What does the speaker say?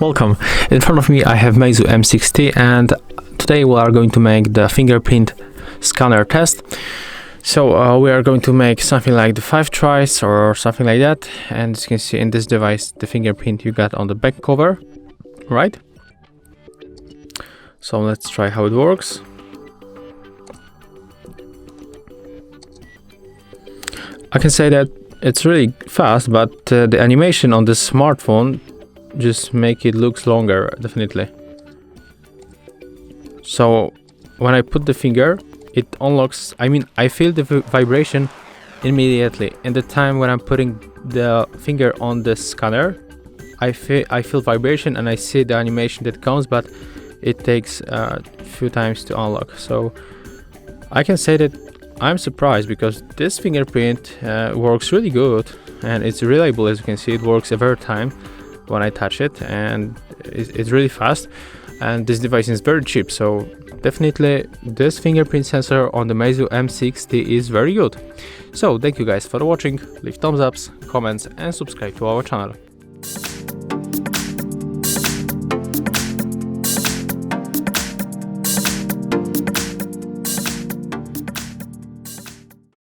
Welcome. In front of me I have MEIZU M6T, and today we are going to make the fingerprint scanner test. So we are going to make something like the 5 tries or something like that, and as you can see in this device the fingerprint you got on the back cover, right? So let's try how it works. I can say that it's really fast, but the animation on this smartphone just make it looks longer, definitely. So when I put the finger, it unlocks. I mean, I feel the vibration immediately. In the time when I'm putting the finger on the scanner, I feel vibration and I see the animation that comes, but it takes a few times to unlock. So I can say that I'm surprised, because this fingerprint works really good and it's reliable. As you can see, it works every time when I touch it, and it's really fast, and this device is very cheap. So definitely this fingerprint sensor on the MEIZU M6T is very good. So thank you guys for watching. Leave thumbs ups, comments and subscribe to our channel.